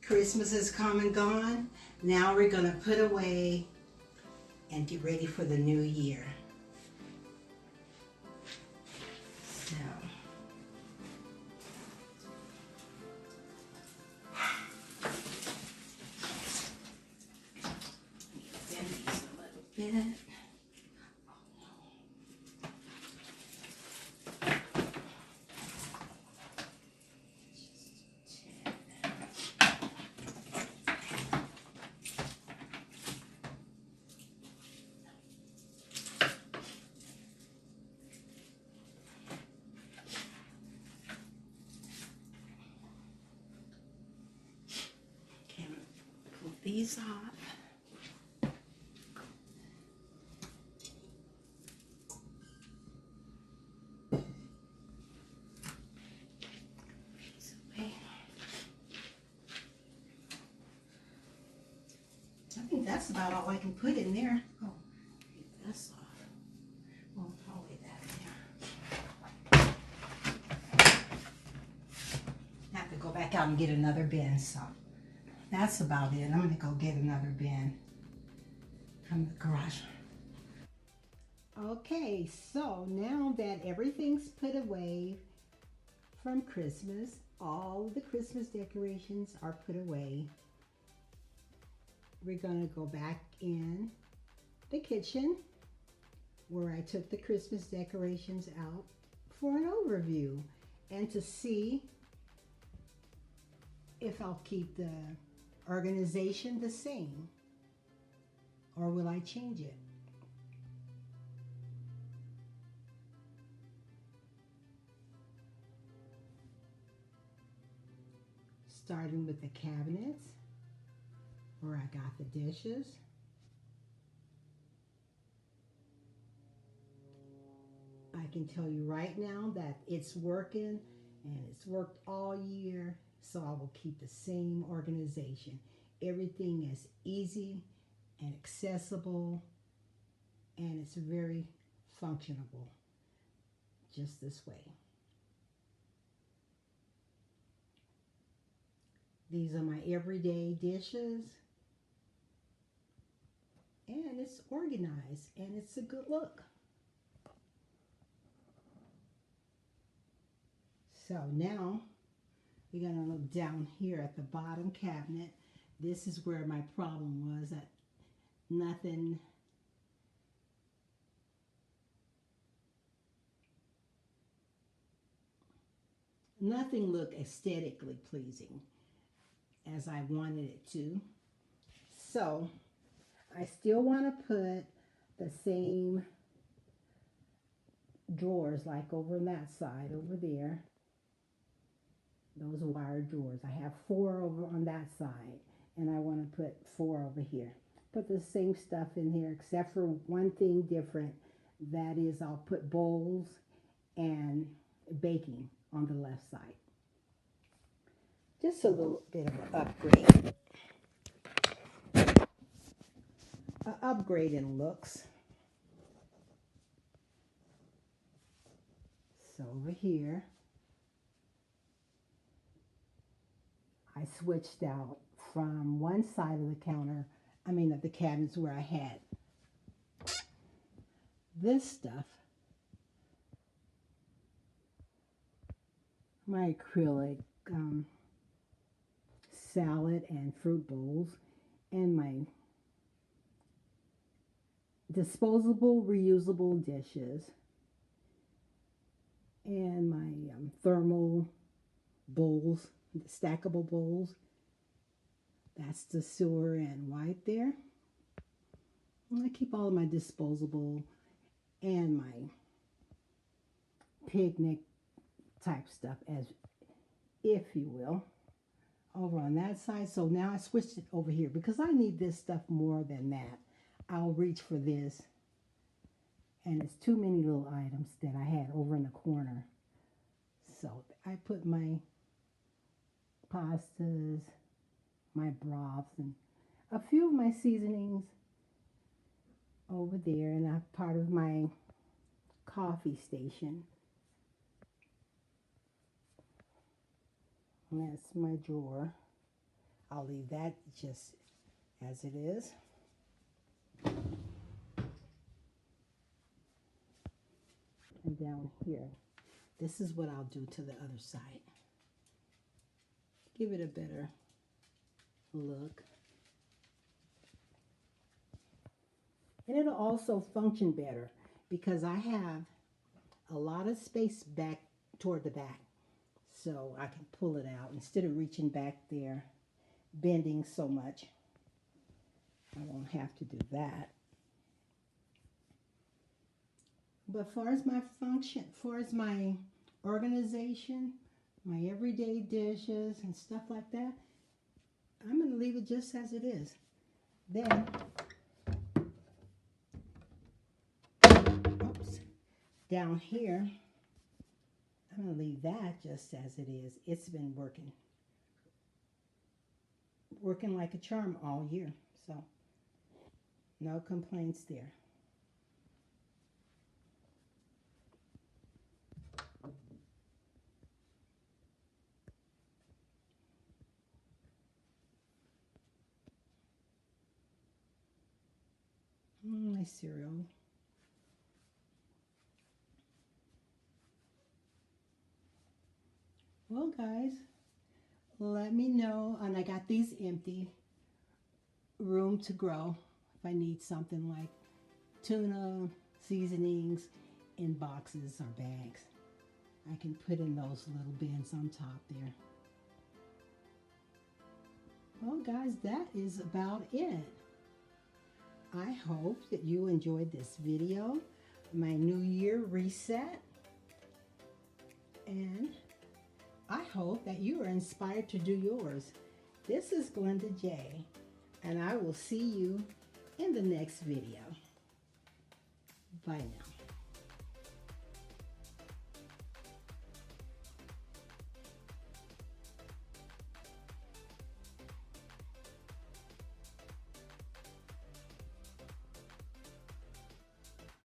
Christmas has come and gone. Now we're going to put away and get ready for the new year. So, bend these a little bit. Pull these off. These away. I think that's about all I can put in there. Oh, get this off. Well, I'll lay that in there. I have to go back out and get another bin, so that's about it. I'm gonna go get another bin from the garage. Okay, so now that everything's put away from Christmas, all the Christmas decorations are put away, we're gonna go back in the kitchen where I took the Christmas decorations out for an overview and to see if I'll keep the organization the same or will I change it. Starting with the cabinets where I got the dishes. I can tell you right now that it's working and it's worked all year, so I will keep the same organization. Everything is easy and accessible and it's very functionable just this way. These are my everyday dishes and it's organized and it's a good look. So now we're going to look down here at the bottom cabinet. This is where my problem was, that nothing looked aesthetically pleasing as I wanted it to. So I still want to put the same drawers like over on that side over there. Those wire drawers. I have 4 over on that side and I want to put 4 over here. Put the same stuff in here except for one thing different. That is, I'll put bowls and baking on the left side. Just a little bit of an upgrade. An upgrade in looks. So over here, I switched out from one side of the counter, of the cabinets where I had this stuff, my acrylic salad and fruit bowls, and my disposable reusable dishes, and my thermal bowls, the stackable bowls. That's the silver and white there. And I keep all of my disposable and my picnic type stuff, as if you will, over on that side. So now I switched it over here because I need this stuff more than that. I'll reach for this, and it's too many little items that I had over in the corner. So I put my pastas, my broths, and a few of my seasonings over there, and a part of my coffee station. And that's my drawer. I'll leave that just as it is. And down here, this is what I'll do to the other side. Give it a better look. And it'll also function better because I have a lot of space back toward the back. So I can pull it out instead of reaching back there, bending so much. I won't have to do that. But far as my function, far as my organization, my everyday dishes and stuff like that, I'm going to leave it just as it is. Then, oops, down here, I'm going to leave that just as it is. It's been working like a charm all year. So, no complaints there. My cereal. Well, guys, let me know. And I got these empty, room to grow. If I need something like tuna seasonings in boxes or bags, I can put in those little bins on top there. Well, guys, that is about it. I hope that you enjoyed this video, my New Year reset, and I hope that you are inspired to do yours. This is Glenda J, and I will see you in the next video. Bye now.